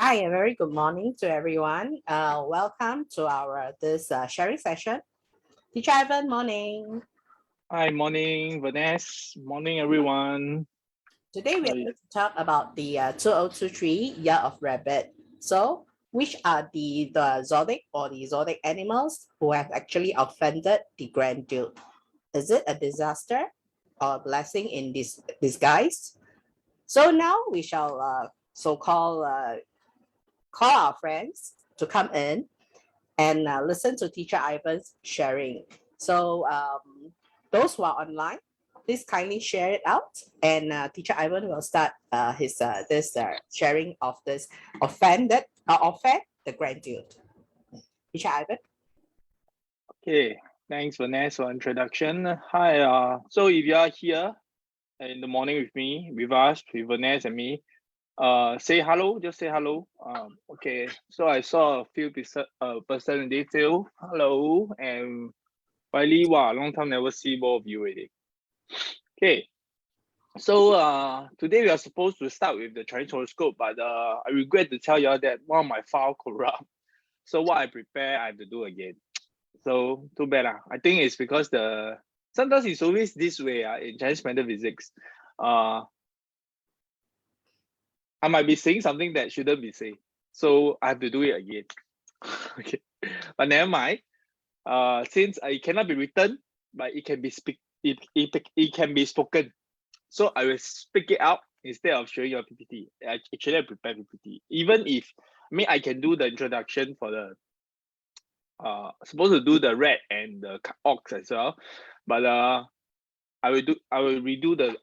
Hi, a very good morning to everyone. Welcome to our this sharing session. Teacher Ivan, morning. Hi, morning, Vanessa. Morning, everyone. Today we are Hi. going to talk about the 2023 Year of Rabbit. So, which are the zodiac or the zodiac animals who have actually offended the Grand Duke? Is it a disaster or a blessing in disguise? So now we shall so-called call our friends to come in and listen to Teacher Ivan's sharing. So those who are online, please kindly share it out, and Teacher Ivan will start his this sharing of this offend the Grand Duke. Teacher Ivan. Okay, thanks, Vanessa, for introduction. Hi. So if you are here in the morning with me, with us, with Vanessa and me, say hello. Just say hello. Okay. So I saw a few person in detail. Hello, and Wiley. Wow, long time never see both of you already. Okay. So today we are supposed to start with the Chinese horoscope, but I regret to tell you all that one of my file corrupt. So what I prepare, I have to do again. So too bad. I think it's because sometimes it's always this way in Chinese metaphysics. I might be saying something that shouldn't be said. So I have to do it again. Okay. But never mind. Since it cannot be written, but it can be it can be spoken. So I will speak it out instead of showing your PPT. Actually, I prepare PPT. Even if I can do the introduction for the supposed to do the red and the ox as well, but I have to redo the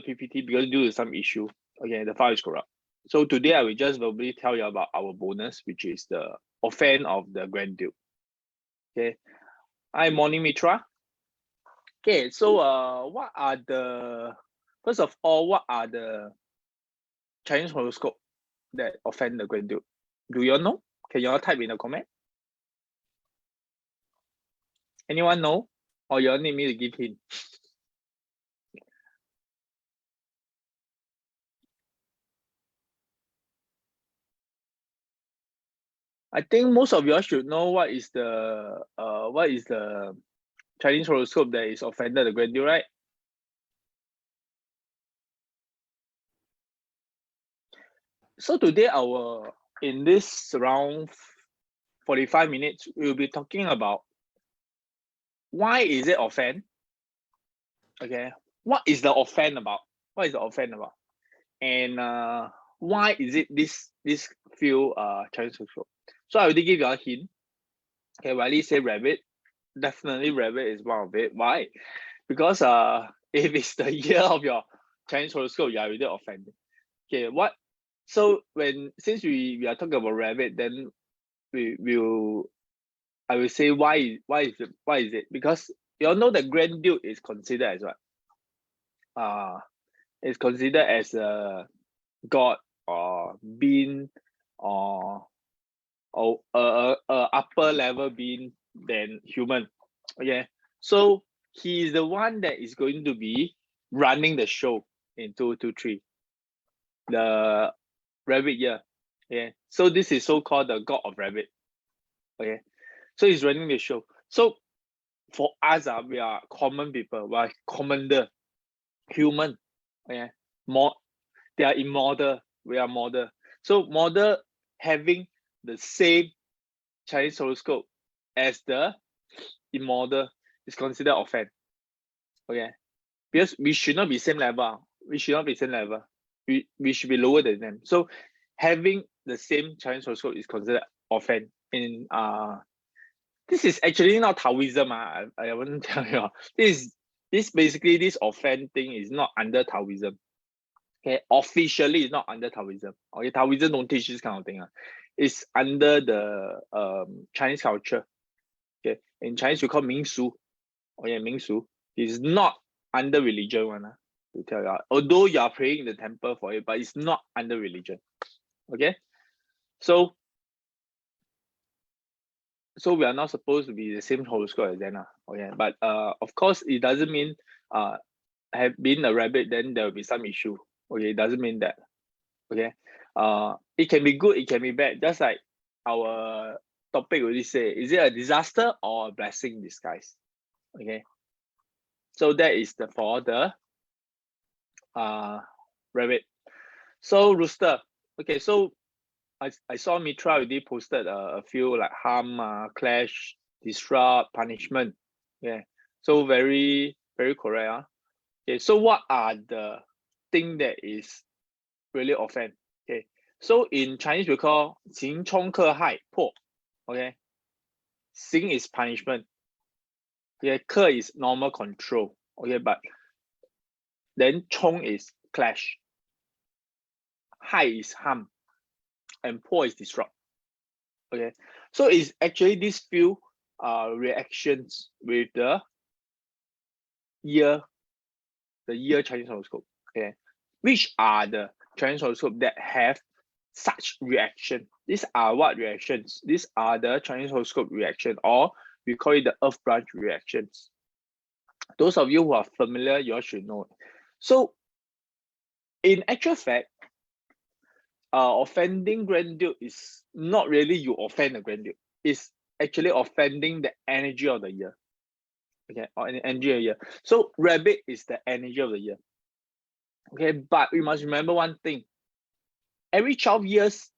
PPT because due to some issue. Okay, the file is corrupt. So today I will just verbally tell you about our bonus, which is the offend of the Grand Duke. Okay. Hi, morning Mitra. Okay, so first of all, what are the Chinese horoscope that offend the Grand Duke? Do you all know? Can you all type in the comment? Anyone know? Or you all need me to give hint? I think most of you all should know what is the Chinese horoscope that is offended the Grand Duke, right? So today in this around 45 minutes, we'll be talking about why is it offend? Okay, what is the offend about? What is the offend about? And why is it this few Chinese horoscope? So I already give you a hint. Okay, Wiley said rabbit. Definitely rabbit is one of it. Why? Because if it's the year of your Chinese horoscope, you are already offended. Okay, what? So since we are talking about rabbit, then I will say why is it? Because you all know that Grand Duke is considered as what? It's considered as a god or being or upper level being than human. Okay, so he is the one that is going to be running the show in 223, the rabbit year. Yeah, so this is so called the god of rabbit. Okay, so he's running the show. So for us, we are common people, we are commander, human. Okay, more they are immortal, we are mortal. So mortal having the same Chinese horoscope as the immortal is considered offense. Okay, because we should not be same level. We should not be same level. We should be lower than them. So having the same Chinese horoscope is considered offense. In this is actually not Taoism. I want to tell you. This basically this offense thing is not under Taoism. Okay, officially it's not under Taoism. Okay, Taoism don't teach this kind of thing. It's under the Chinese culture. Okay, in Chinese we call 民俗. Okay, 民俗 is not under religion one. To tell you, although you are praying in the temple for it, but it's not under religion. Okay, so we are not supposed to be the same horoscope as them. Okay, but of course it doesn't mean have been a rabbit then there will be some issue. Okay, it doesn't mean that. Okay, it can be good, it can be bad. Just like our topic already say, is it a disaster or a blessing in disguise? Okay, so that is the for the rabbit. So rooster. Okay, so I saw Mitra already posted a few like harm, clash, disrupt, punishment. Yeah, so very correct. Okay, so what are the thing that is really offend? Okay, so in Chinese we call 行冲克害破. Okay, 行 is punishment. Okay, 克 is normal control. Okay, but then 冲 is clash, 害 is harm, and 破 is disrupt. Okay, so it's actually these few reactions with the year Chinese horoscope. Okay, which are the Chinese horoscope that have such reaction? These are what reactions? These are the Chinese horoscope reaction, or we call it the Earth branch reactions. Those of you who are familiar, you all should know. So, in actual fact, offending Grand Duke is not really you offend the Grand Duke. It's actually offending the energy of the year. Okay, or an energy of the year. So rabbit is the energy of the year. Okay, but we must remember one thing. Every 12 years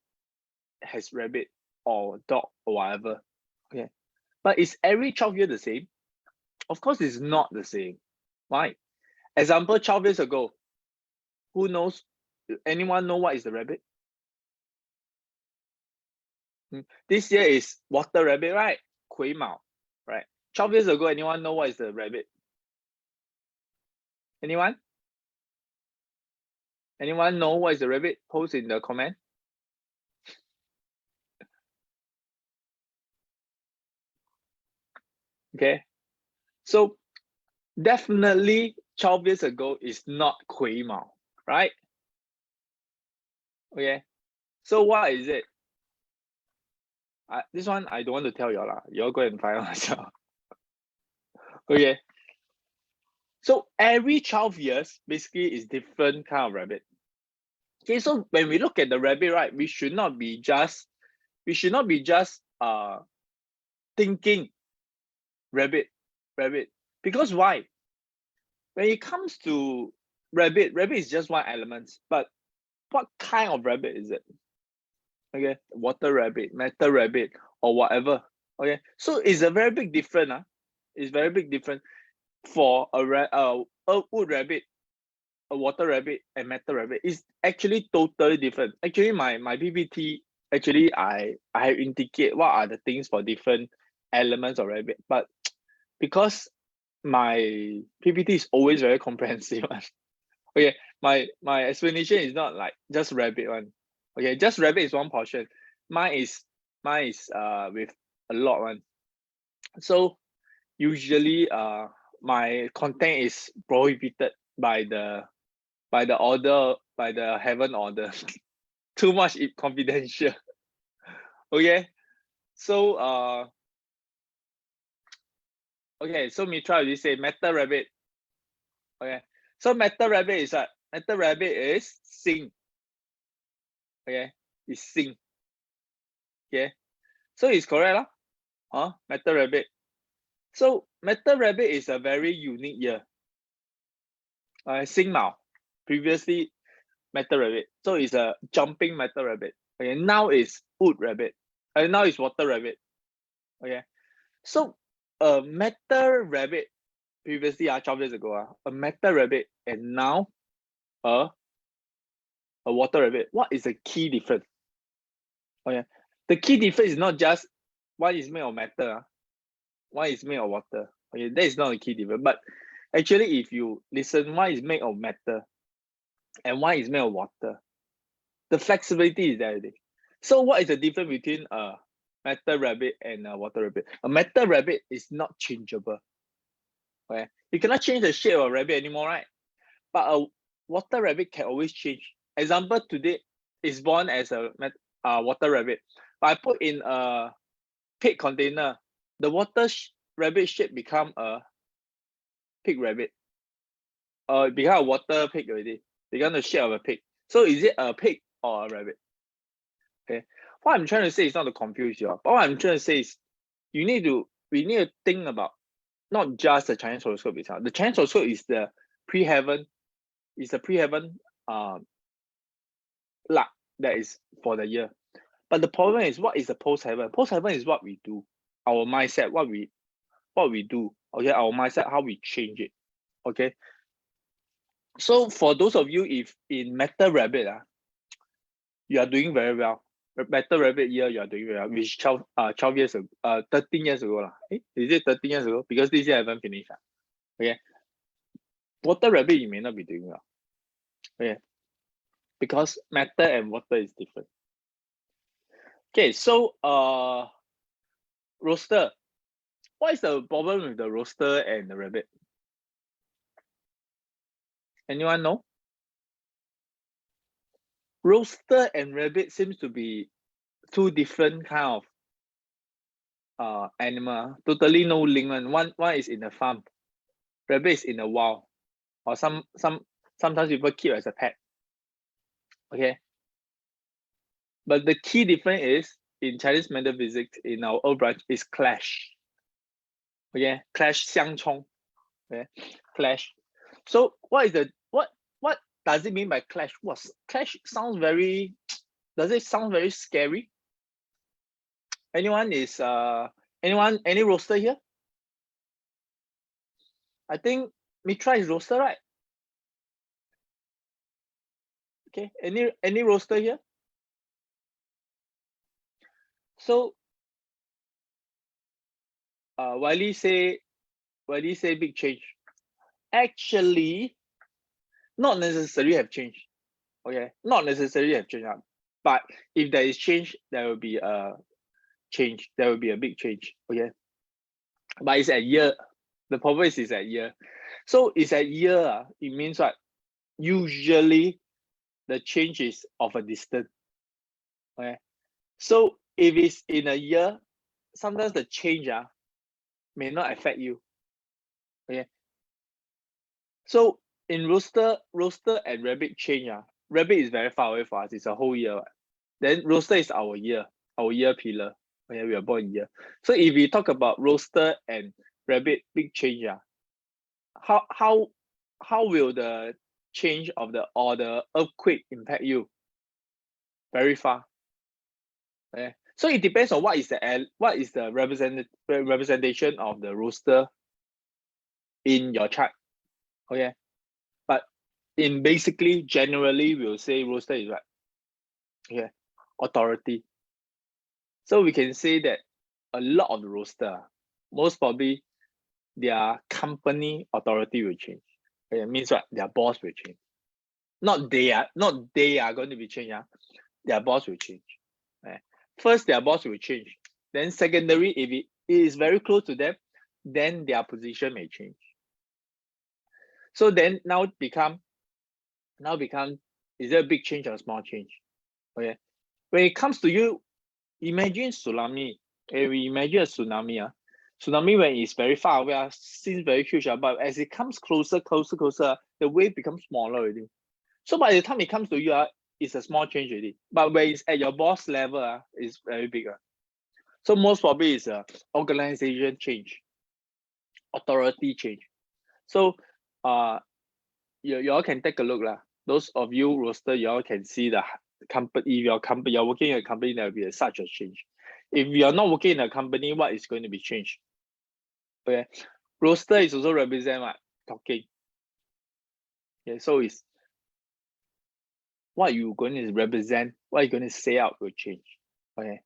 has rabbit or dog or whatever. Okay, but is every 12 years the same? Of course, it's not the same. Why? Example, 12 years ago, who knows? Anyone know what is the rabbit? This year is water rabbit, right? 癸卯, right? 12 years ago, anyone know what is the rabbit? Anyone? Anyone know what is the rabbit? Post in the comment. Okay, so definitely 12 years ago is not 癸卯, right? Okay, so what is it? This one I don't want to tell you all. You'll go and find out yourself. Okay, so every 12 years basically is different kind of rabbit. Okay, so when we look at the rabbit, right, we should not be just thinking rabbit, because why? When it comes to rabbit is just one element, but what kind of rabbit is it? Okay, water rabbit, metal rabbit, or whatever. Okay, so it's a very big difference. It's very big difference for a wood rabbit, a water rabbit, and metal rabbit. Is actually totally different. Actually, my PPT, actually I have indicate what are the things for different elements of rabbit, but because my PPT is always very comprehensive. Okay, my explanation is not like just rabbit one. Okay, just rabbit is one portion. Mine is with a lot one. So usually my content is prohibited by the order, by the heaven order. Too much confidential. Okay, so okay, so Mitra already say metal rabbit. Okay, so metal rabbit is what? Metal rabbit is sing. Okay, is sing. Okay, so it's correct lah. Metal rabbit. So metal rabbit is a very unique year. Sing Mao, previously metal rabbit. So it's a jumping metal rabbit. Okay, now it's wood rabbit. Now it's water rabbit. Okay, so a metal rabbit previously 12 years ago a metal rabbit, and now a water rabbit. What is the key difference? Okay, the key difference is not just one is made of metal, one is made of water. Okay, that is not the key difference. But actually, if you listen, one is made of metal and one is made of water. The flexibility is there already. So what is the difference between a metal rabbit and a water rabbit? A metal rabbit is not changeable. Okay, you cannot change the shape of rabbit anymore, right? But a water rabbit can always change. Example, today is born as a water rabbit, but I put in a pig container, the water rabbit shape become a pig rabbit. It become a water pig already. Become the shape of a pig. So is it a pig or a rabbit. Okay. What I'm trying to say is not to confuse you, but what I'm trying to say is we need to think about not just the Chinese horoscope itself. The Chinese horoscope is the pre-heaven, luck that is for the year. But the problem is, what is the post-heaven? Post-heaven is what we do, our mindset, what we do. Okay, our mindset, how we change it. Okay. So for those of you, if in Metal Rabbit, you are doing very well. Metal Rabbit year, you are doing very well, which 12 years ago, 13 years ago. Is it 13 years ago? Because this year I haven't finished. Okay. Water Rabbit, you may not be doing well. Okay. Because matter and water is different. Okay, so roaster. What is the problem with the roaster and the rabbit? Anyone know? Roaster and rabbit seems to be two different kind of animal. Totally no link one. One is in the farm. Rabbit is in the wild. Or sometimes people keep as a pet. Okay. But the key difference is in Chinese metaphysics, in our old branch, is clash. Okay, clash 相冲. Okay, clash. So what does it mean by clash? Clash sounds very, does it sound very scary? Anyone is any roaster here? I think Mitra is roaster, right? Okay, any roaster here? So Wiley say big change. Actually, not necessarily have changed. Okay, not necessarily have changed. But if there is change, there will be a change. There will be a big change. Okay, but it's at year. The problem is at year. So it's at year. It means what? Usually, the change is of a distance. Okay, so if it's in a year, sometimes the change may not affect you. Okay, so in roaster and rabbit change, rabbit is very far away for us. It's a whole year. Then roaster is our year pillar. Okay, we are born year. So if we talk about roaster and rabbit big change, how will the change of the earthquake impact you? Very far. Okay. So it depends on what is the representation of the roaster in your chart. Okay. But in basically generally we'll say roaster is what? Okay. Authority. So we can say that a lot of the roaster, most probably their company authority will change. Okay, it means what? Their boss will change. Not they are going to be changed. Their boss will change. Okay. First, their boss will change. Then secondary, if it is very close to them, then their position may change. So then now become, is there a big change or a small change? Okay. When it comes to you, imagine tsunami. We imagine a tsunami. Tsunami when it's very far away seems very huge, but as it comes closer, the wave becomes smaller already. So by the time it comes to you, it's a small change already. But when it's at your boss level, it's very big. So most probably it's a organization change, authority change. So you all can take a look. Those of you roaster, you all can see the company. If you're working in a company, there will be such a change. If you're not working in a company, what is going to be changed? Okay, roaster is also represent what? Talking. Okay, so it's what you're going to represent, what you're going to say out will change. Okay,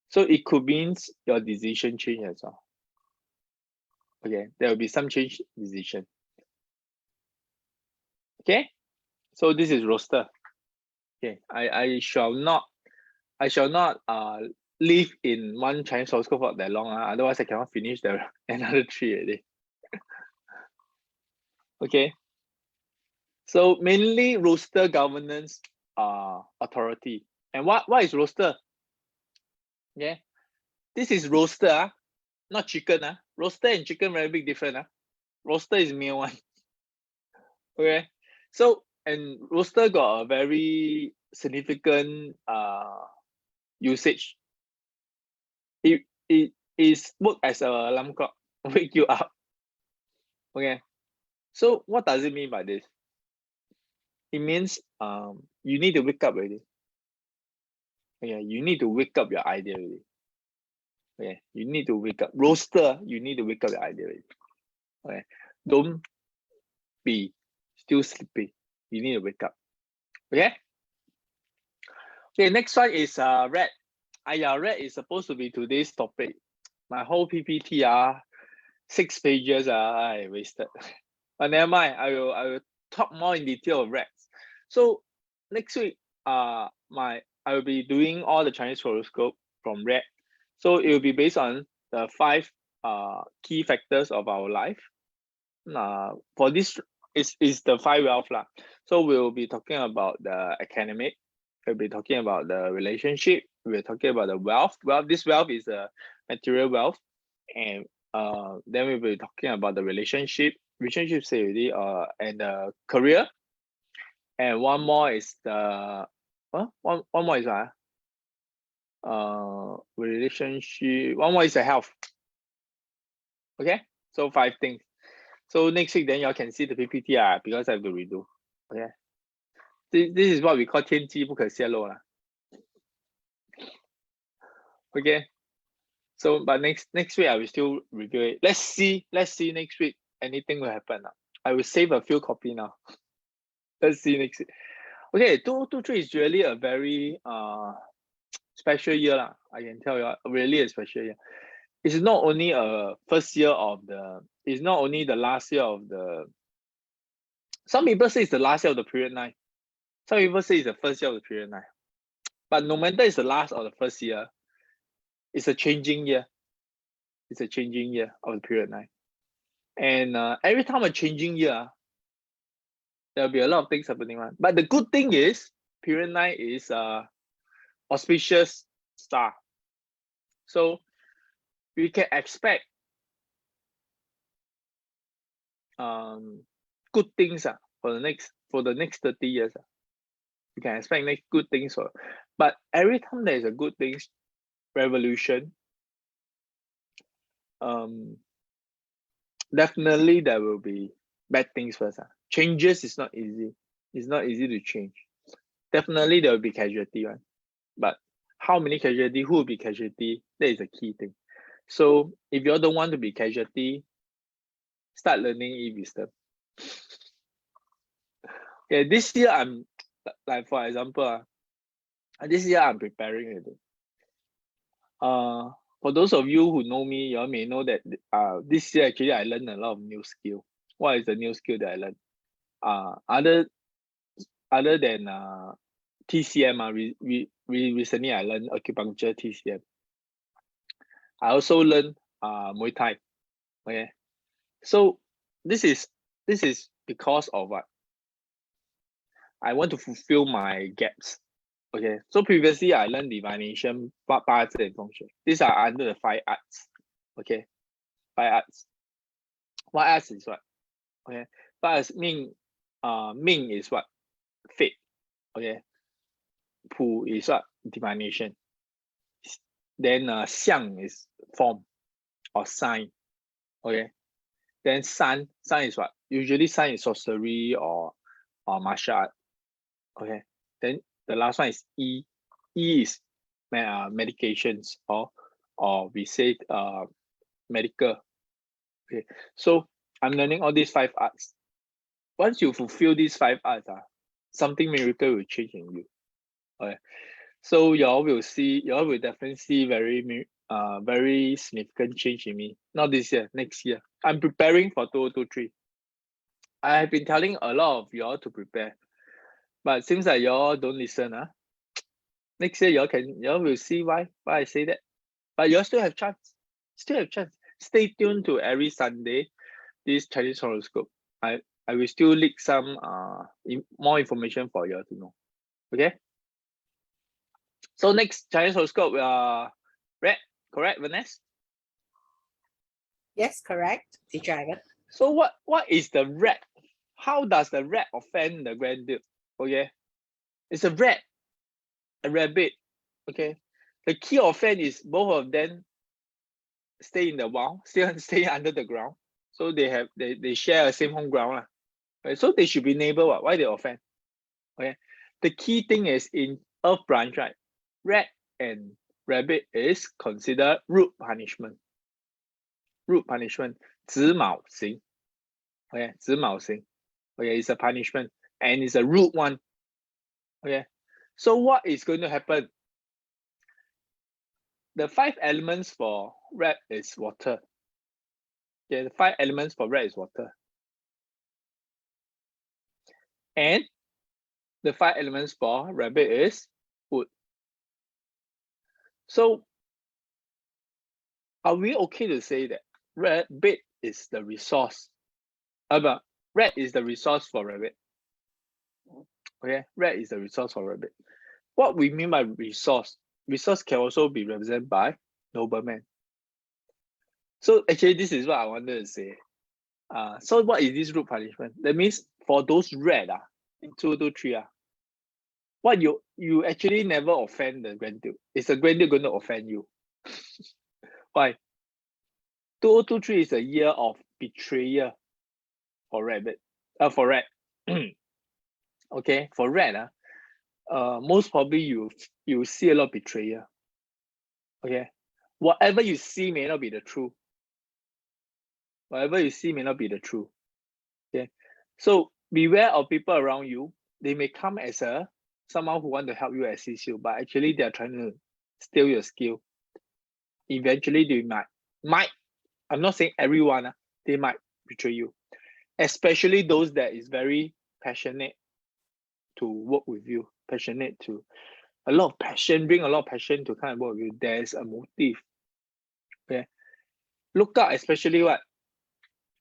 so it could mean your decision change as well. Okay, there will be some change decision. Okay, so this is roaster. Okay, I shall not live in one Chinese horoscope for that long. Otherwise I cannot finish the another 3 already. Okay, so mainly roaster governance authority. And what is roaster? Yeah, this is roaster, not chicken. Roaster and chicken very big different. Roaster is male one. Okay, so and roaster got a very significant usage. It is work as a alarm clock, wake you up. Okay. So what does it mean by this? It means you need to wake up already. Okay, you need to wake up your idea already. Okay, you need to wake up. Roaster, you need to wake up your idea already. Okay, don't be still sleepy. You need to wake up. Okay. Okay, next one is red. Red is supposed to be today's topic. My whole PPT 6 pages I wasted. But never mind, I will talk more in detail of red. So next week, I will be doing all the Chinese horoscope from red. So it will be based on the 5 key factors of our life. For this is the 5 wealth lah. So we'll be talking about the academic. We'll be talking about the relationship. We're talking about the wealth. This wealth is a material wealth, and then we'll be talking about the relationship. Relationship say already. And the career. And one more is the one more is relationship. One more is the health. Okay, so 5 things. So next week then y'all can see the PPT because I have to redo. Okay, this is what we call 天机不可泄露 lah. Okay, so but next week I will still review it. Let's see next week anything will happen. I will save a few copy now. Let's see next week. Okay, 2023 is really a very special year lah. I can tell you, really a special year. It's not only a first year of the. It's not only the last year of the. Some people say it's the last year of the period 9. Some people say it's the first year of the period 9. But no matter it's the last or the first year, it's a changing year. It's a changing year of the period 9. And every time a changing year, there'll be a lot of things happening. Right? But the good thing is, period 9 is auspicious star. So we can expect good things for the next 30 years. You can expect good things but every time there is a good things, revolution, definitely there will be bad things first. Changes is not easy. It's not easy to change. Definitely there will be casualty one. But how many casualty, who will be casualty, that is a key thing. So if you all don't want to be casualty, start learning e-wisdom. Okay, this year I'm like, for example, this year I'm preparing it. For those of you who know me, you all may know that this year actually I learned a lot of new skill. What is the new skill that I learned? Other than TCM, recently I learned acupuncture TCM. I also learned Muay Thai. Okay, so this is because of what? I want to fulfill my gaps. Okay, so previously I learned divination, 八字 and 风水. These are under the 5 arts. Okay, 5 arts. What arts is what? Okay, 5 arts mean Ming is what? Fate. Okay, Pu is what? Divination. Then Xiang is form or sign. Okay, then San is what? Usually San is sorcery or martial art. Okay, then the last one is E. E is medications or we say medical. Okay, so I'm learning all these 5 arts. Once you fulfill these 5 arts, something miracle will change in you. Okay, so y'all will definitely see very significant change in me. Not this year, next year. I'm preparing for 2023. I have been telling a lot of y'all to prepare, but it seems like y'all don't listen. Next year y'all will see why I say that. But y'all still have chance. Stay tuned to every Sunday this Chinese horoscope. I will still leak some more information for y'all to know. Okay. So next Chinese horoscope, red, correct, Vanessa? Yes, correct, teacher Ivan. So what is the red? How does the red offend the grand duke? Okay, it's a red. a rabbit. Okay, the key offense is both of them stay in the wild, stay under the ground. So they share the same home ground. Right? So they should be neighbor. Why they offend? Okay. The key thing is in Earth branch, right? Rat and rabbit is considered root punishment. Root punishment, 子卯刑. Okay, 子卯刑. Okay, it's a punishment and it's a root one. Okay, so what is going to happen? The 5 elements for rat is water. Okay, the 5 elements for rat is water. And the 5 elements for rabbit is wood. So are we okay to say that rabbit is the resource? But rat is the resource for rabbit. Okay, rat is the resource for rabbit. What we mean by resource? Resource can also be represented by nobleman. So actually, this is what I wanted to say. So what is this root punishment? That means for those rat in 223 what you actually never offend the grand duke. Is the grand duke going to offend you? Why? 2023 is a year of betrayal for rabbit. For rat. Okay, for rat, most probably you see a lot of betrayal. Okay, whatever you see may not be the truth. Whatever you see may not be the truth. Okay, so beware of people around you. They may come as someone who want to help you, assist you, but actually they are trying to steal your skill. Eventually they might. I'm not saying everyone. They might betray you, especially those that is very passionate to work with you, passionate to a lot of passion, bring a lot of passion to kind of work with you. There's a motive. Okay, look out, especially what?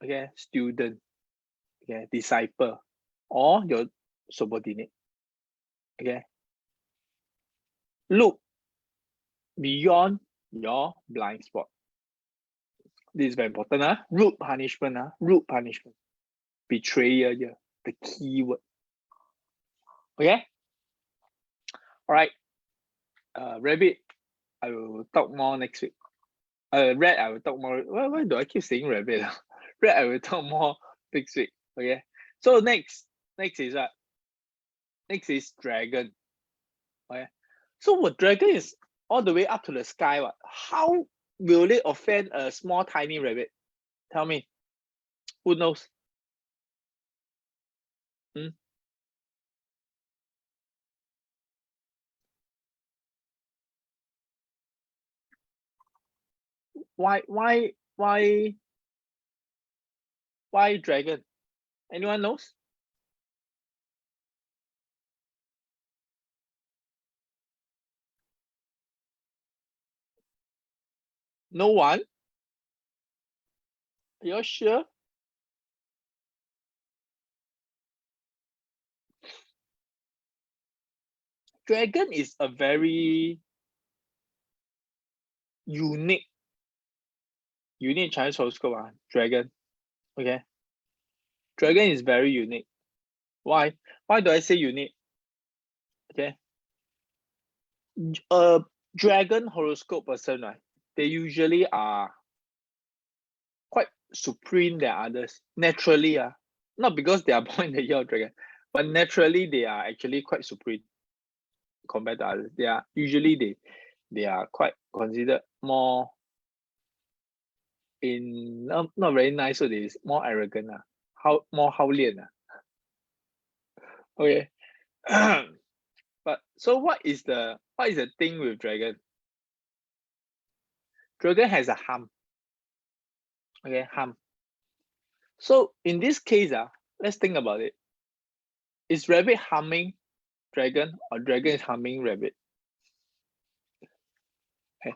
Okay, student, okay, disciple, or your subordinate. Okay, look beyond your blind spot. This is very important. Root punishment. Root punishment. Betrayal here, the key word. Okay. All right. Rabbit, I will talk more next week. Rat, I will talk more. Why do I keep saying rabbit? Rat, I will talk more next week. Okay. So next is what? Next is dragon. Okay. So what dragon is all the way up to the sky. What? How will it offend a small tiny rabbit? Tell me. Who knows? Hmm? Why dragon? Anyone knows? No one? You're sure? Dragon is a very unique Chinese horoscope. Dragon. Okay. Dragon is very unique. Why? Why do I say unique? Okay. A dragon horoscope person, right? They usually are quite supreme than others. Naturally, not because they are born in the year of dragon, but naturally they are actually quite supreme compared to others. They are usually they are quite considered more in not very nice, so they is more arrogant. How more 好脸. Okay. But so what is the thing with dragon? Dragon has a hump. Okay, hump. So in this case, let's think about it. Is rabbit harming dragon or dragon is harming rabbit? Okay.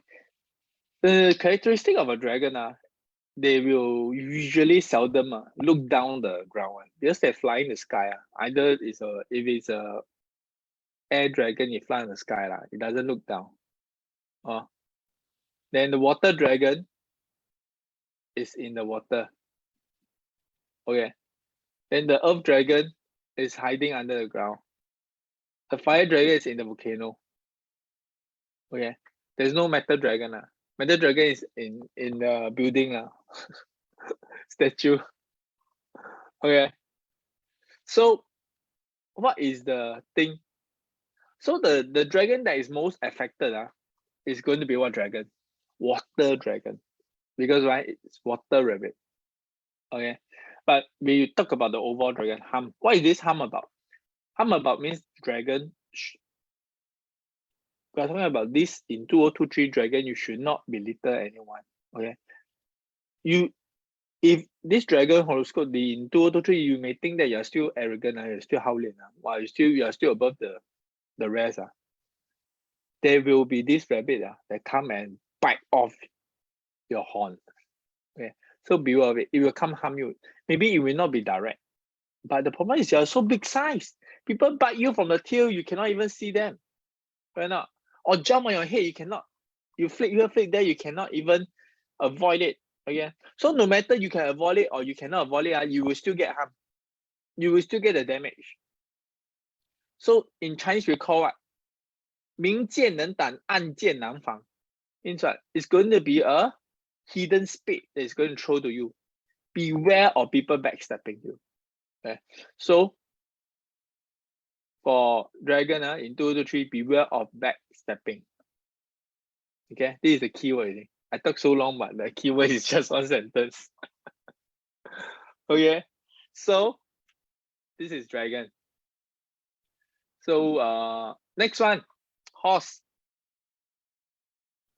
The characteristic of a dragon, they will usually seldom look down the ground because they fly in the sky. Either if it's a air dragon, it fly in the sky, it doesn't look down. Then the water dragon is in the water. Okay. Then the earth dragon is hiding under the ground. The fire dragon is in the volcano. Okay, there's no metal dragon. Metal dragon is in the building. Statue. Okay. So what is the thing? So the dragon that is most affected is going to be what dragon? Water dragon. Because right, it's water rabbit. Okay. But when you talk about the overall dragon harm, what is this harm about? Harm about means dragon. We are talking about this in 2023 dragon, you should not belittle anyone. Okay. If this dragon horoscope in 2023, you may think that you're still arrogant, you're still howling, while you are still above the rest. There will be this rabbit that come and bite off your horn. Okay. So beware of it. It will come harm you. Maybe it will not be direct. But the problem is you're so big size. People bite you from the tail, you cannot even see them. Right not? Or jump on your head, you cannot. You flick here, flick there, you cannot even avoid it. Okay. So no matter you can avoid it or you cannot avoid it, you will still get harm. You will still get the damage. So in Chinese we call what? 明剑能挡，暗箭难防. Means what? It's going to be a hidden spade that is going to throw to you. Beware of people backstabbing you. Okay. So for dragon in 223, beware of backstabbing. Okay, this is the keyword. I talk so long, but the keyword is just one sentence. Okay, so this is dragon. So next one, horse.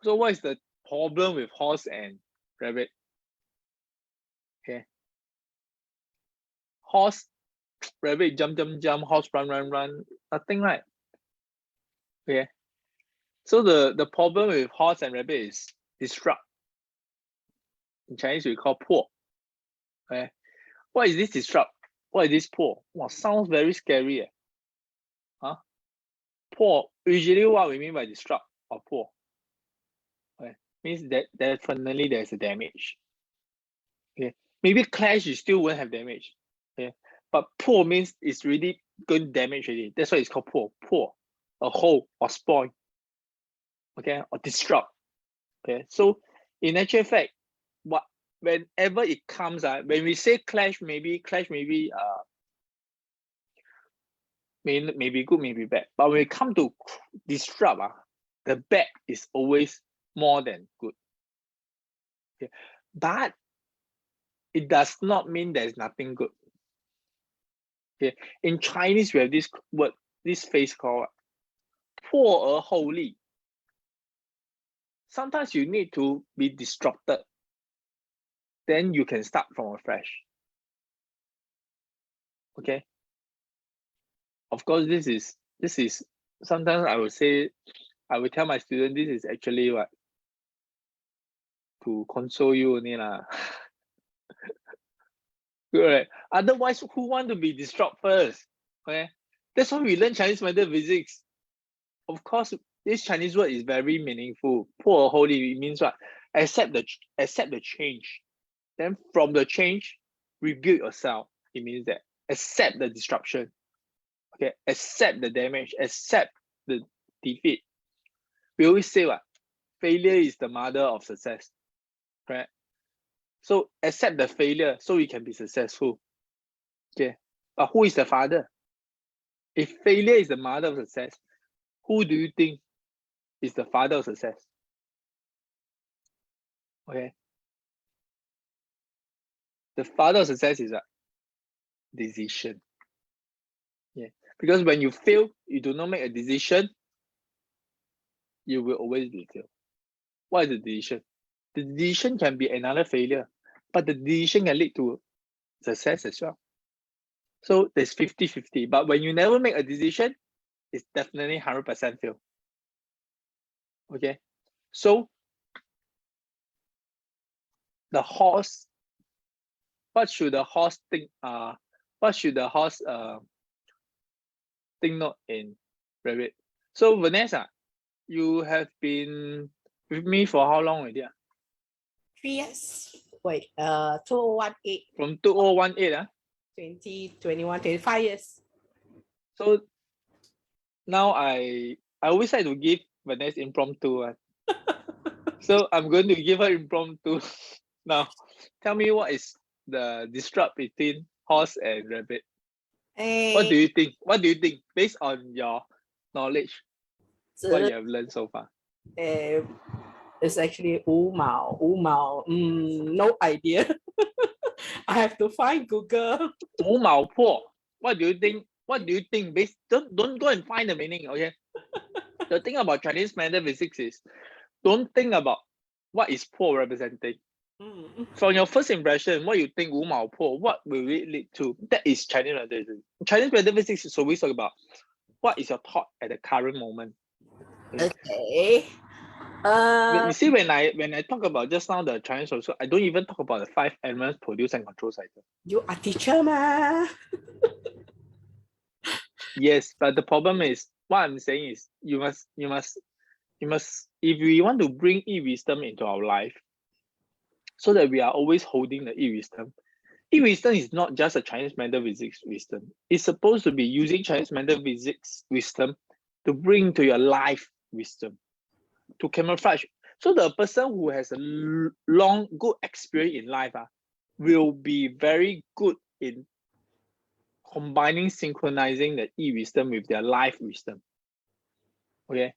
So what is the problem with horse and rabbit? Okay, horse, rabbit jump, horse run, nothing, right? Okay, so the problem with horse and rabbit is disrupt. In Chinese we call 破. Okay, what is this disrupt? What is this 破? Wow, sounds very scary. 破, usually what we mean by disrupt or 破, okay, means that definitely there's a damage. Okay, maybe clash you still won't have damage. Okay, but 破 means it's really going to damage already. That's why it's called 破, a hole or spoil. Okay, or disrupt. Okay, so in actual fact, whenever it comes, when we say clash maybe maybe good, maybe bad. But when it comes to disrupt, the bad is always more than good. Okay. But it does not mean there's nothing good. Okay. In Chinese, we have this word, this phrase called 破而后立. Sometimes you need to be disrupted. Then you can start from afresh. Okay. Of course, this is sometimes I would tell my student this is actually what, to console you only lah. Right. Otherwise, who want to be disrupted first? Okay. That's why we learn Chinese metaphysics. Of course, this Chinese word is very meaningful. 破而后立 means what? Accept the change. Then from the change, rebuild yourself. It means that accept the disruption. Okay, accept the damage, accept the defeat. We always say what? Failure is the mother of success. Right? So accept the failure so we can be successful. Okay. But who is the father? If failure is the mother of success, who do you think is the father of success? Okay. The father of success is a decision. Yeah. Because when you fail, you do not make a decision, you will always be failed. What is the decision? The decision can be another failure, but the decision can lead to success as well. So there's 50-50. But when you never make a decision, it's definitely 100% fail. Okay. So the horse, what should the horse think? What should the horse think note in rabbit? So Vanessa, you have been with me for how long already? 3 years. Wait, 2018, From 2018. 2021, 25 years. So now I always like to give Vanessa's impromptu one. So I'm going to give her impromptu. Now, tell me what is the disrupt between horse and rabbit? What do Eh, you think? What do you think based on your knowledge, what you have learned so far? eh, it's actually 五毛. No idea. I have to find Google. 五毛破. What do you think? What do you think? Based, don't go and find the meaning, okay? The thing about Chinese metaphysics is don't think about what is poor representing. From your first impression, what you think 五毛破, what will it lead to? That is Chinese metaphysics. Chinese metaphysics is always talk about what is your thought at the current moment. Okay. You see, when I talk about just now the Chinese also, I don't even talk about the 5 elements produce and control cycle. You are teacher ma. Yes, but the problem is what I'm saying is you must if we want to bring e-wisdom into our life, so that we are always holding the e-wisdom. E-wisdom is not just a Chinese metaphysics wisdom. It's supposed to be using Chinese metaphysics wisdom to bring to your life wisdom, to camouflage. So the person who has a long, good experience in life will be very good in combining, synchronizing the e-wisdom with their life wisdom. Okay,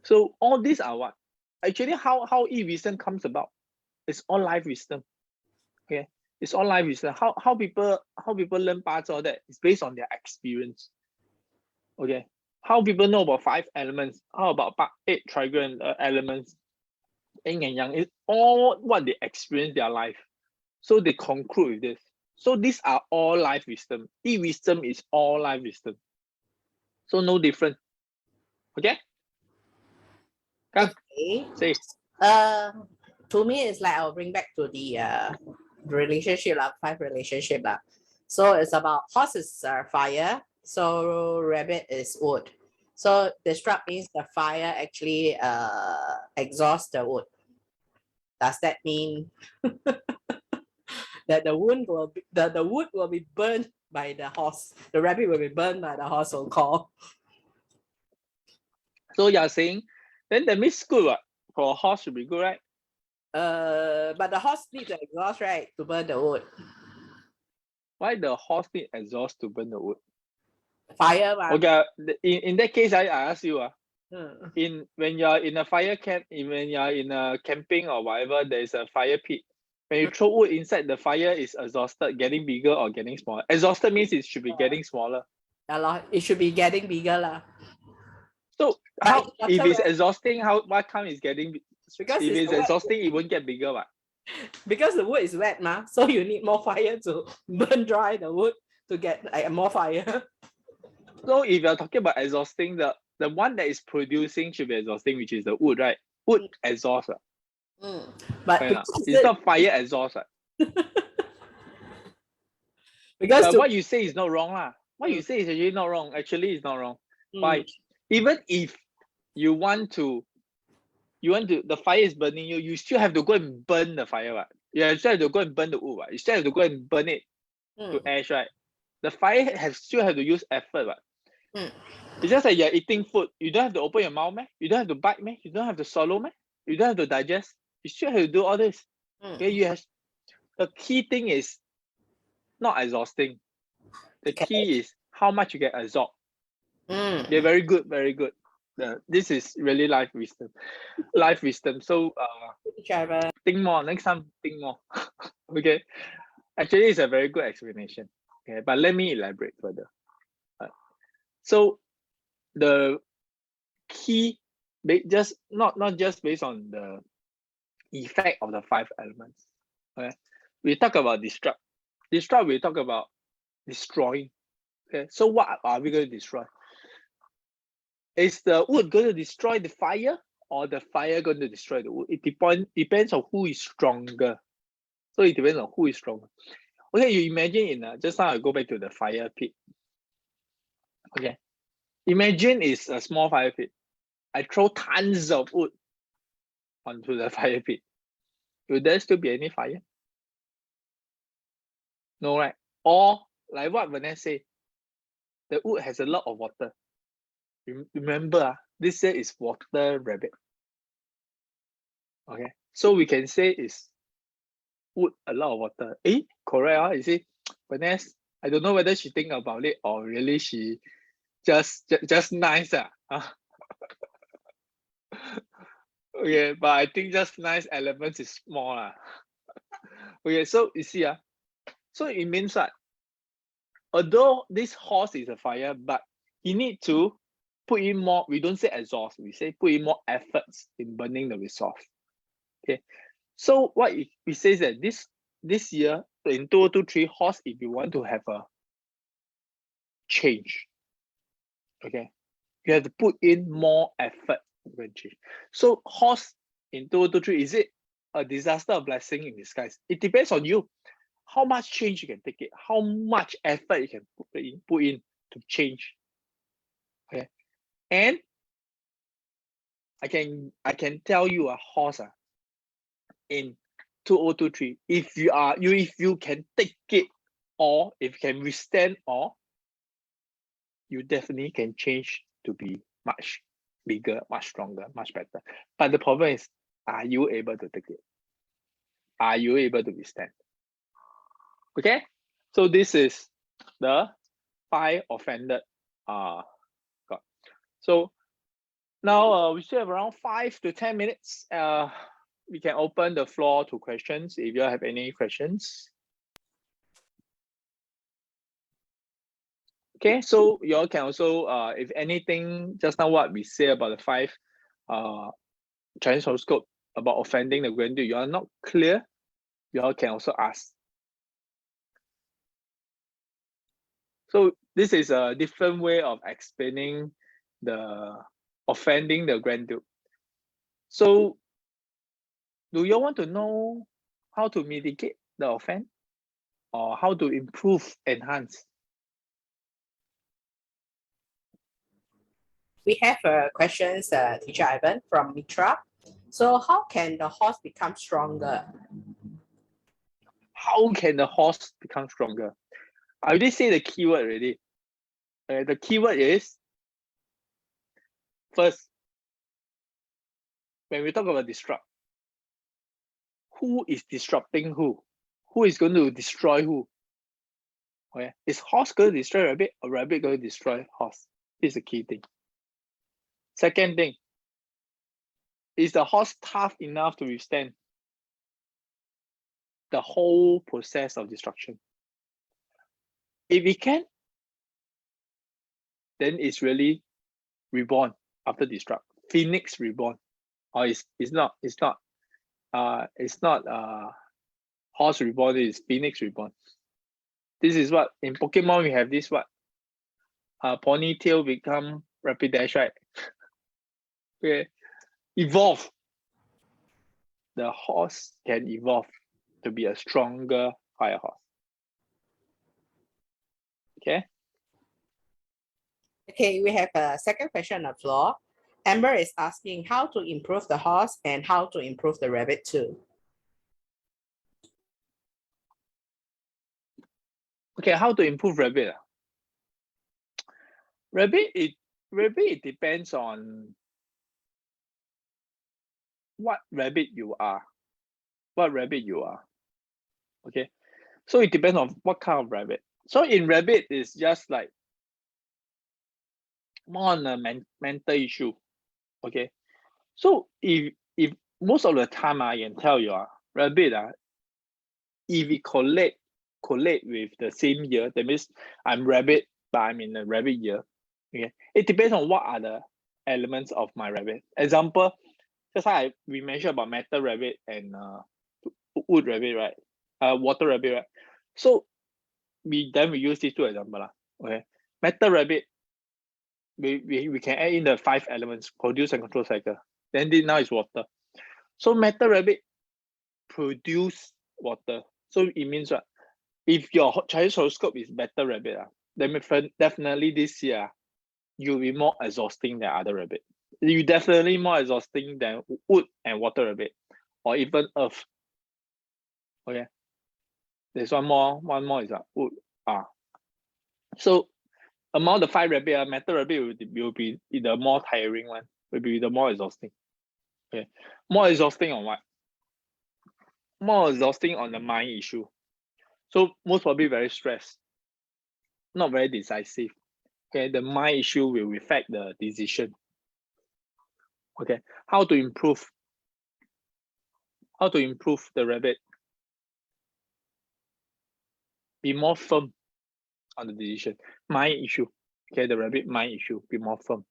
so all these are what? Actually, how e-wisdom comes about? It's all life wisdom. Okay, it's all life wisdom. How people learn parts all that is based on their experience. Okay, how people know about 5 elements? How about 8 trigon elements? Yin and yang is all what they experience their life. So they conclude with this. So these are all life wisdom. E-wisdom is all life wisdom. So no different. Okay? Come, Okay. say. To me, it's like I'll bring back to the relationship, 5 relationship. So it's about horse is fire, so rabbit is wood. So disrupt means the fire actually exhausts the wood. Does that mean that the wood will be burned by the horse? The rabbit will be burned by the horse, so called. So you're saying, then that means good, what? For a horse should be good, right? But the horse needs the exhaust, right, to burn the wood. Why the horse need exhaust to burn the wood? Fire, Okay, in that case, I ask you, Hmm. when you're in a fire camp, when you're in a camping or whatever, there's a fire pit. When you throw wood inside, the fire is exhausted, getting bigger or getting smaller. Exhausted means it should be getting smaller. Yeah, it should be getting bigger lah. So But how it's if water it's exhausting, what come is getting? because If it's it's wet, exhausting, it won't get bigger, what? because the wood is wet, so you need more fire to burn dry the wood to get like more fire. So if you're talking about exhausting, the one that is producing should be exhausting, which is the wood, right? Wood exhaust, But right? because It's not fire exhaust, because But to, what you say is not wrong, lah. What you say is actually not wrong. Actually, it's not wrong. Why? Even if you want to, the fire is burning you, you still have to go and burn the fire, right? You still have to go and burn the wood, right? You still have to go and burn it to ash, right? The fire still have to use effort, right? It's just like you're eating food. You don't have to open your mouth, man. You don't have to bite, man. You don't have to swallow, man. You don't have to digest. You still have to do all this. Okay, the key thing is not exhausting. The key is how much you get absorbed. Yeah, very good, very good. This is really life wisdom. Life wisdom. So think more. Next time, think more. Okay. Actually, it's a very good explanation. Okay, but let me elaborate further. So the key, just not just based on the effect of the 5 elements. Okay, we talk about disrupt. Disrupt, we talk about destroying. Okay, so what are we going to destroy? Is the wood going to destroy the fire, or the fire going to destroy the wood? It depends on who is stronger. So it depends on who is stronger. Okay, you imagine just now I go back to the fire pit. Okay, imagine it's a small fire pit. I throw tons of wood onto the fire pit. Will there still be any fire? No, right? Or like what Vanessa said, the wood has a lot of water. Remember, this year is water rabbit. Okay, so we can say is wood a lot of water. Correct. You see, Vanessa, I don't know whether she think about it or really she just nice. Okay, but I think just nice elements is small. Okay, so you see, so it means that although this horse is a fire, but you need to put in more, we don't say exhaust, we say put in more efforts in burning the resource. Okay, so what if we say that this year in 2023 horse, if you want to have a change, okay, you have to put in more effort when change. So horse in 2023, is it a disaster or blessing in disguise? It depends on you. How much change you can take it, how much effort you can put in to change. Okay, and I can tell you a horse in 2023, if you can take it, or if you can withstand, or you definitely can change to be much bigger, much stronger, much better. But the problem is, are you able to take it? Are you able to withstand? Okay, so this is the 5 offended God. So now we still have around 5 to 10 minutes. We can open the floor to questions if you have any questions. Okay, so you all can also, if anything, just now what we say about the 5 Chinese horoscope about offending the grandeur, you are not clear, you all can also ask. So this is a different way of explaining the offending the grandeur. So do you want to know how to mitigate the offense or how to improve, enhance? We have questions, Teacher Ivan from Mitra. So how can the horse become stronger? How can the horse become stronger? I already say the keyword already. The keyword is, first, when we talk about disrupt, who is disrupting who? Who is going to destroy who? Okay, is horse going to destroy rabbit or rabbit going to destroy horse? This is the key thing. Second thing, is the horse tough enough to withstand the whole process of destruction? If it can, then it's really reborn after destruct. Phoenix reborn. Or it's not horse reborn, it's phoenix reborn. This is what in Pokemon we have this what ponytail become Rapidash, right? Okay, evolve. The horse can evolve to be a stronger fire horse. Okay. Okay, we have a second question on the floor. Amber is asking how to improve the horse and how to improve the rabbit too. Okay, how to improve rabbit? Rabbit, it depends on what rabbit you are. What rabbit you are. Okay. So it depends on what kind of rabbit. So in rabbit, it's just like more on a mental issue. Okay. So if most of the time I can tell you, rabbit, if we collate with the same year, that means I'm rabbit, but I'm in a rabbit year. Okay. It depends on what are the elements of my rabbit. Example, just like we mentioned about metal rabbit and wood rabbit, right? Water rabbit, right? So we use these 2 examples. Okay. Metal rabbit, we can add in the 5 elements, produce and control cycle. Then this now is water. So metal rabbit produce water. So it means what? If your Chinese horoscope is metal rabbit, then definitely this year you'll be more exhausting than other rabbit. You definitely more exhausting than wood and water rabbit, or even earth. Okay. There's one more is wood. So Among the 5 rabbit, metal rabbit will be the more tiring one, will be the more exhausting. Okay, more exhausting on what? More exhausting on the mind issue. So most probably very stressed, not very decisive. Okay, the mind issue will affect the decision. Okay, how to improve? How to improve the rabbit? Be more firm on the decision. Mind issue. Okay, the rabbit mind issue, be more firm.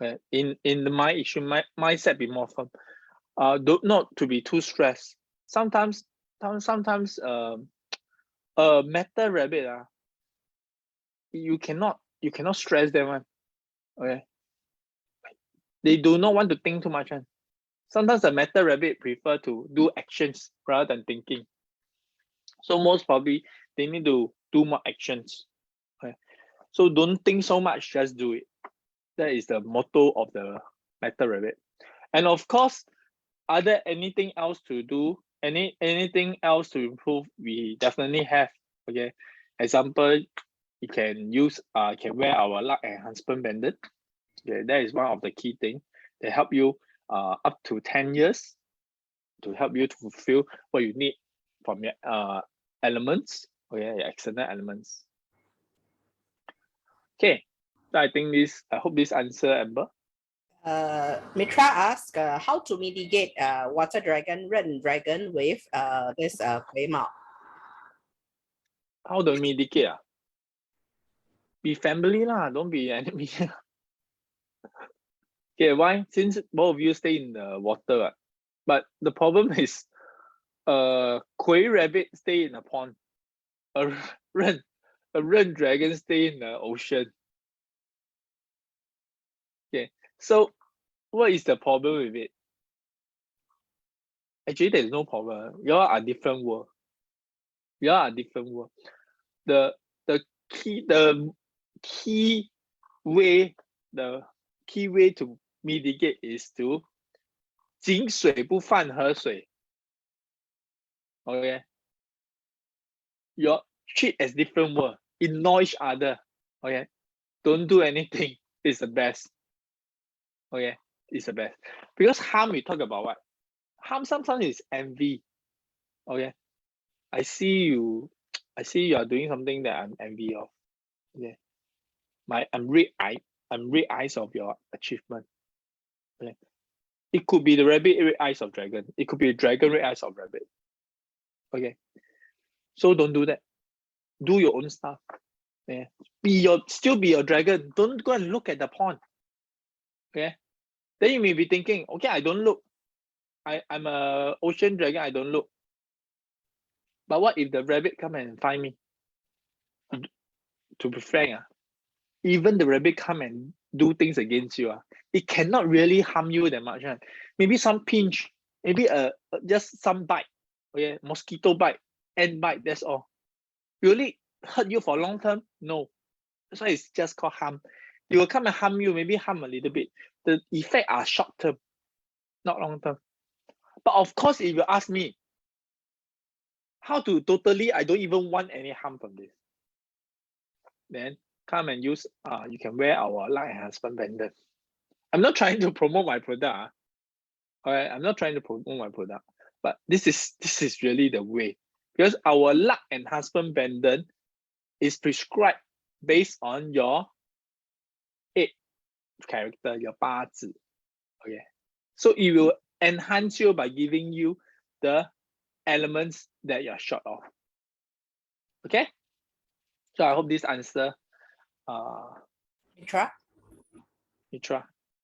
Okay, in the mind issue, mindset, be more firm. Not to be too stressed. Sometimes a metal rabbit, you cannot stress them one. Okay, they do not want to think too much one. Sometimes the metal rabbit prefer to do actions rather than thinking. So most probably they need to do more actions. Okay, so don't think so much, just do it. That is the motto of the metal rabbit. And of course, are there anything else to do? Anything else to improve? We definitely have. Okay, example, you can use can wear our luck enhancement pendant. Okay, that is one of the key thing. They help you up to 10 years to help you to fulfill what you need from your elements. Okay, your external elements. Okay, so I think I hope this answer, Amber. Mitra asked how to mitigate water dragon, red dragon with this Kuei Mao. How to mitigate? Be family lah, don't be enemy. Okay, why? Since both of you stay in the water, but the problem is, Kuei rabbit stay in a pond, a red dragon stay in the ocean. Okay, so what is the problem with it? Actually, there's no problem. You all are different world. You all are different world. The key way to mitigate is to 井水不犯河水. Okay, you treat as different world, ignore each other. Okay, don't do anything. It's the best. Okay, it's the best. Because harm, we talk about what? Harm sometimes is envy. Okay, I see you are doing something that I'm envy of. Okay, I'm red eyes of your achievement. Okay, it could be the rabbit red eyes of dragon. It could be a dragon red eyes of rabbit. Okay, so don't do that. Do your own stuff. Yeah, still be your dragon. Don't go and look at the pond. Okay, then you may be thinking, okay, I don't look. I'm a ocean dragon. I don't look. But what if the rabbit come and find me? To be frank, even the rabbit come and do things against you, it cannot really harm you that much. Maybe some pinch, maybe just some bite. Okay, mosquito bite, ant bite. That's all. Really hurt you for long term? No. That's why it's just called harm. It will come and harm you, maybe harm a little bit. The effect are short term, not long term. But of course, if you ask me, how to totally, I don't even want any harm from this. Then come and use, you can wear our luck enhancement pendant. I'm not trying to promote my product. Alright, I'm not trying to promote my product, but this is really the way. Because our luck enhancement pendant is prescribed based on your 8 character, your 八字. Okay, so it will enhance you by giving you the elements that you're short of. Okay, so I hope this answer Mitra?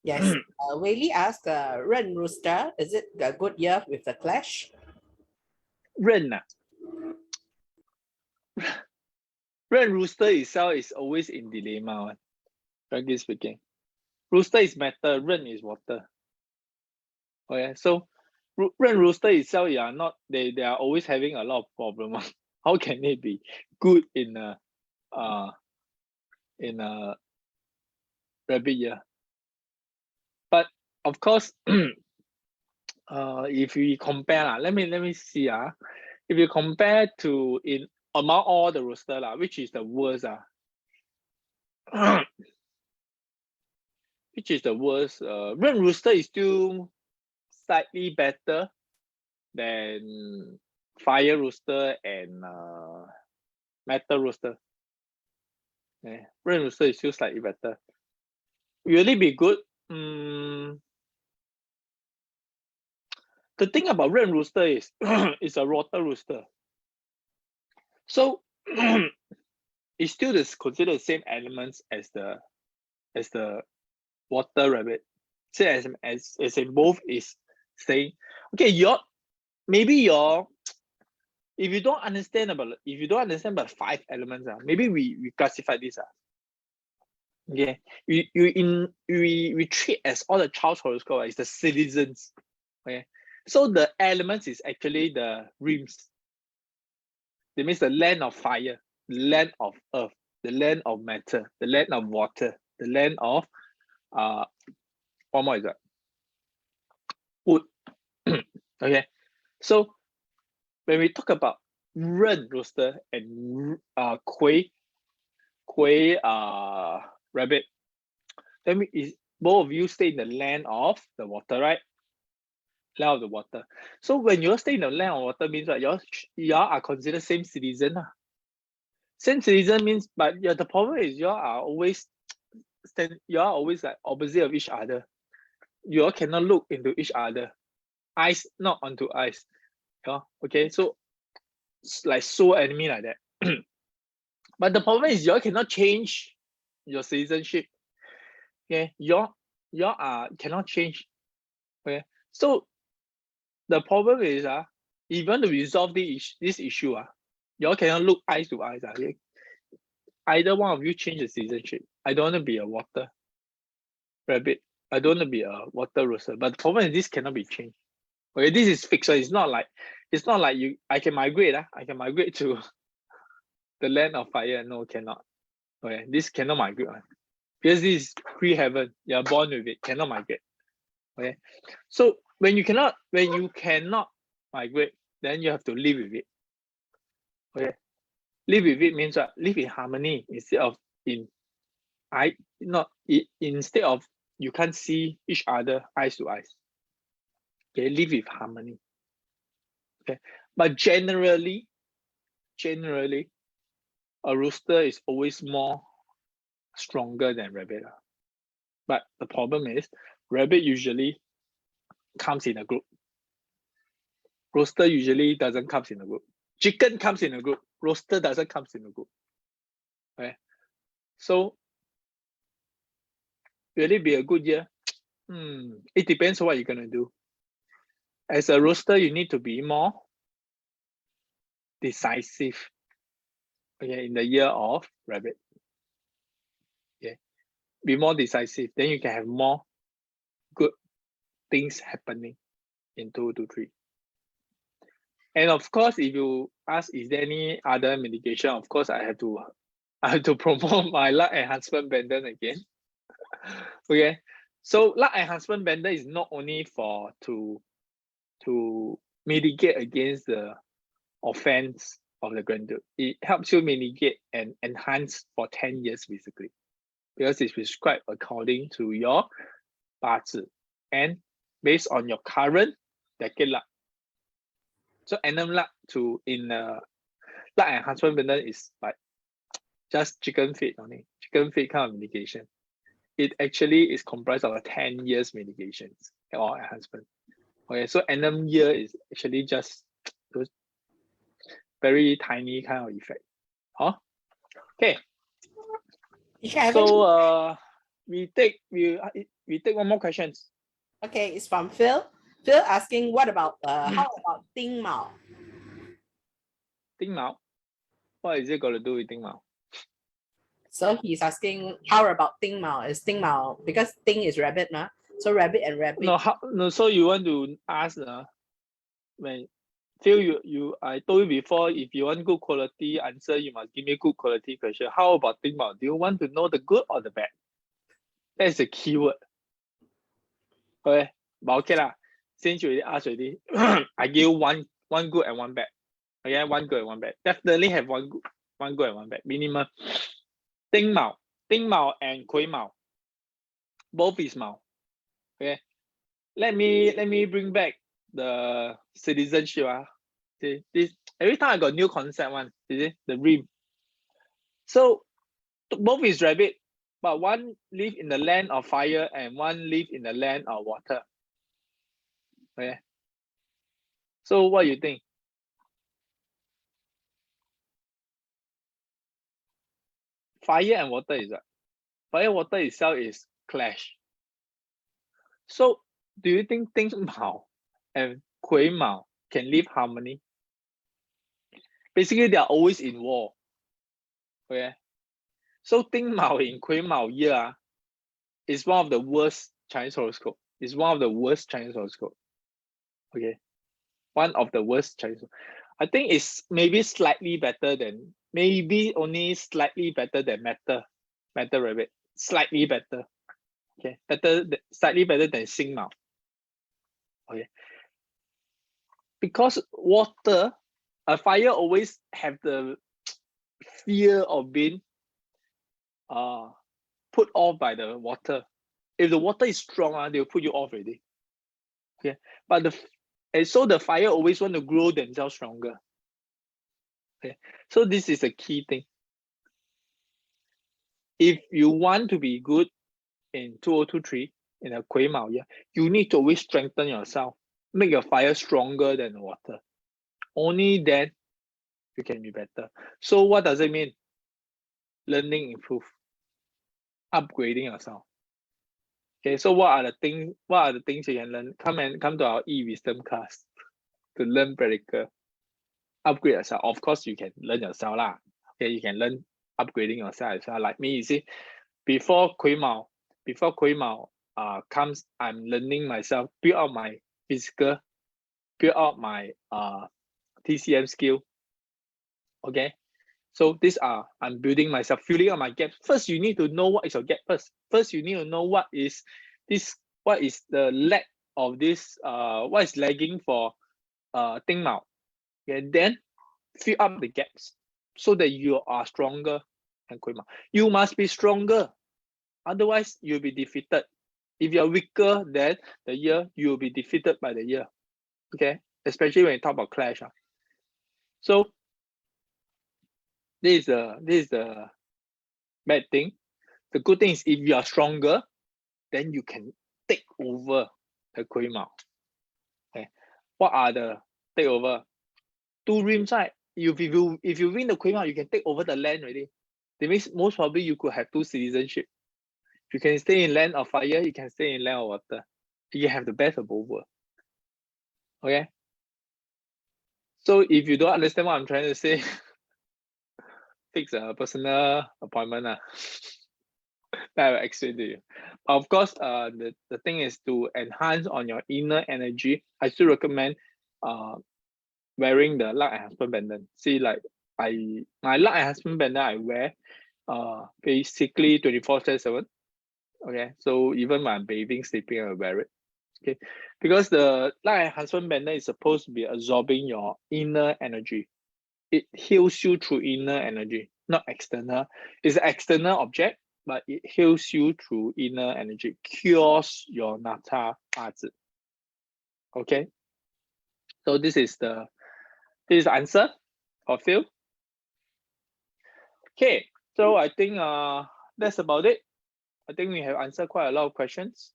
Yes. Whaley asked Ren Rooster, is it a good year with the clash? Ren Rooster itself is always in dilemma. Frankly speaking, Rooster is metal, Ren is water. Okay, so Ren Rooster itself, they are always having a lot of problems. How can it be good in a rabbit year? But of course, if we compare, let me see. If you compare to among all the rooster, which is the worst? which is the worst? Red rooster is still slightly better than fire rooster and metal rooster. Yeah, red rooster is still slightly better. Will it be good? The thing about red rooster is it's a water rooster. So it's still considered the same elements as the water rabbit. Same as in both is saying, okay, if you don't understand about the 5 elements, maybe we classify this. Okay, we treat as all the child's horoscope is the citizens. Okay, so the elements is actually the realms. That means the land of fire, the land of earth, the land of matter, the land of water, the land of what more is that? Wood. Okay, so when we talk about red rooster and quay rabbit, then both of you stay in the land of the water, right? Land of the water. So when you stay in the land of water means that y'all are considered same citizen. Same citizen means, but the problem is y'all are always like opposite of each other. Y'all cannot look into each other. Eyes not onto eyes. Yeah. Okay. So it's like so enemy like that. But the problem is y'all cannot change your citizenship. Okay. Y'all cannot change. Okay. So the problem is if you want to resolve this issue, y'all cannot look eyes to eyes. Either one of you change the citizenship. I don't want to be a water rabbit. I don't want to be a water rooster. But the problem is this cannot be changed. Okay, this is fixed. So it's not like I can migrate. I can migrate to the land of fire. No, cannot. Okay, this cannot migrate. Because this is pre-heaven. You're born with it. Cannot migrate. Okay. So when you cannot migrate, then you have to live with it. Okay. Live with it means what? Live in harmony instead of instead of you can't see each other eyes to eyes. Okay, live with harmony. Okay, but generally, a rooster is always more stronger than rabbit. But the problem is, rabbit usually comes in a group. Rooster usually doesn't come in a group. Chicken comes in a group. Rooster doesn't come in a group. Okay, so will it be a good year? It depends on what you're gonna do. As a rooster, you need to be more decisive. Okay, in the year of rabbit. Okay, be more decisive. Then you can have more good things happening in 223. And of course, if you ask, is there any other mitigation? Of course, I have to promote my luck enhancement bender again. Okay, so luck enhancement bender is not only for to mitigate against the offense of the grandeur. It helps you mitigate and enhance for 10 years basically, because it's prescribed according to your 八字 and based on your current decade luck. So annum luck in luck enhancement bender is like just chicken feed only, chicken feed kind of mitigation. It actually is comprised of 10 years mitigations or enhancement. Okay, so annum year is actually just those very tiny kind of effect. Okay. So we take one more questions. Okay, it's from Phil. Phil asking, what about how about Ding Mao? Ding Mao? What is it got to do with Ding Mao? So he's asking, how about Ding Mao? Is Ding Mao, because Ding is rabbit, ma? So rabbit and rabbit. No, so you want to ask when Phil, I told you before, if you want good quality answer, you must give me good quality question. How about Ding Mao? Do you want to know the good or the bad? That's the keyword. Okay, but okay lah. Since you already asked already, I give you one good and one bad. Okay, one good and one bad. Definitely have one good and one bad. Minimum. Ding Mao Ding Mao and Kui Mao. Both is Mao. Okay. Let me bring back the citizenship. This every time I got new concept one, is it? The rim. So both is rabbit, but one live in the land of fire and one live in the land of water. Okay. So what you think? Fire and water is what? Fire water itself is clash. So do you think Ding Mao and Kui Mao can live harmony? Basically, they are always in war. Okay. So Ding Mao in Kui Mao year is one of the worst Chinese horoscope. It's one of the worst Chinese horoscope. Okay. One of the worst Chinese. I think it's maybe slightly better than, maybe only slightly better than Matter Rabbit. Slightly better. Okay. Slightly better than Xing Mao. Okay. Because water, a fire always have the fear of being put off by the water. If the water is strong, they'll put you off already. Okay. But so the fire always want to grow themselves stronger. Okay. So this is a key thing. If you want to be good in 2023 in a Kui Mao year, you need to always strengthen yourself, make your fire stronger than the water. Only then you can be better. So what does it mean? Learning, improve, upgrading yourself. Okay, so what are the things you can learn? Come to our e-wisdom class to learn practical. Upgrade yourself. Of course, you can learn yourself lah. Okay, you can learn upgrading yourself as well. Like me, you see, before Kui Mao comes, I'm learning myself, build out my physical, build out my TCM skill. Okay. So I'm building myself, filling up my gaps. First, you need to know what is your gap first. First, you need to know what is the lack of this, what is lagging for Ding Mao. And then fill up the gaps so that you are stronger than Kui Mao. You must be stronger. Otherwise, you'll be defeated. If you're weaker than the year, you'll be defeated by the year. Okay? Especially when you talk about clash. So this is the bad thing. The good thing is if you are stronger, then you can take over the Kui Mao. Okay. What are the takeover? Two rims, right? If you win the Kui Mao, you can take over the land already. That means most probably you could have two citizenship. You can stay in land of fire, you can stay in land of water. You have the best of both worlds. Okay. So if you don't understand what I'm trying to say, fix a personal appointment. That I will explain to you. Of course, the thing is to enhance on your inner energy. I still recommend wearing the luck and husband pendant. See, like my luck and husband pendant I wear basically 24/7. Okay, so even when I'm bathing, sleeping, I wear it. Okay, because the luck and husband pendant is supposed to be absorbing your inner energy. It heals you through inner energy, not external. It's an external object, but it heals you through inner energy, cures your nata bazi. Okay, so this is the answer for Phil. Okay, so I think that's about it. I think we have answered quite a lot of questions.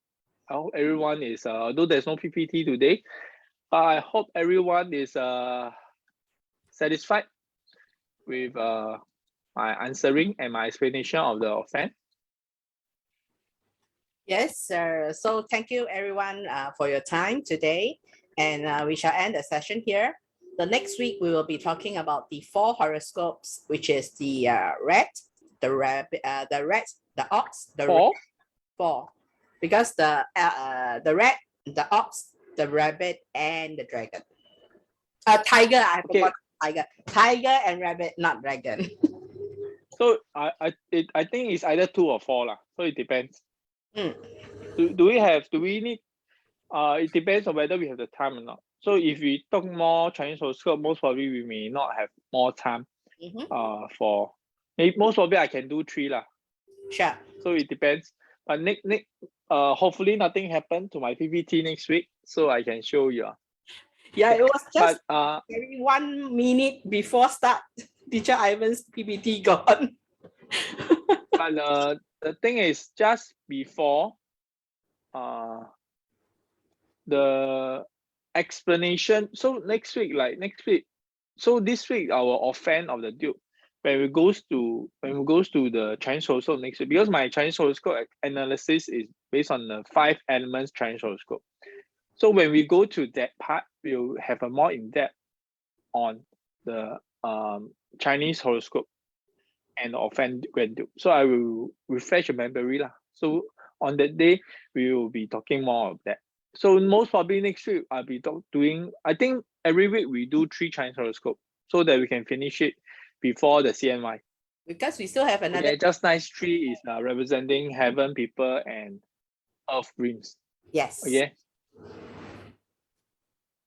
I hope everyone is although there's no PPT today, but I hope everyone is satisfied with my answering and my explanation of the offense. Yes, sir. So thank you everyone for your time today. And we shall end the session here. The next week, we will be talking about the 4 horoscopes, which is the rat, the rabbit, the rat, the ox, the 4. Because the rat, the ox, the rabbit, and the dragon. Tiger, I forgot tiger and rabbit, not dragon. So I think it's either 2 or 4 lah. So it depends. Mm. Do we need it depends on whether we have the time or not. So if we talk more Chinese horoscope, most probably we may not have more time for most probably I can do 3 lah. Sure. So it depends. But hopefully nothing happened to my PPT next week, so I can show you. Yeah, it was just But maybe 1 minute before start. Teacher Ivan's PPT gone. but the thing is, just before the explanation. So next week, so this week our offend of the Duke, when we goes to the Chinese horoscope next week, because my Chinese horoscope analysis is based on the 5 elements Chinese horoscope. So when we go to that part, we'll have a more in-depth on the Chinese horoscope and offend Grand Duke. So I will refresh your memory lah. So on that day, we will be talking more of that. So most probably next week I'll be doing. I think every week we do 3 Chinese horoscope so that we can finish it before the CNY. Because we still have another. Yeah, just nice 3 is representing heaven, people, and earth dreams. Yes. Okay.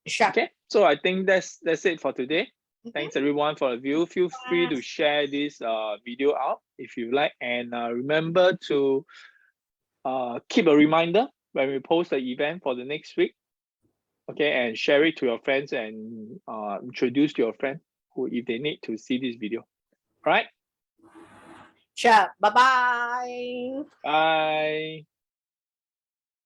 Sure. Okay. So I think that's it for today. Thanks everyone for the view. Feel free to share this video out if you like, and remember to keep a reminder when we post the event for the next week. Okay, and share it to your friends and introduce to your friend who if they need to see this video. All right. Sure. Bye-bye. Bye.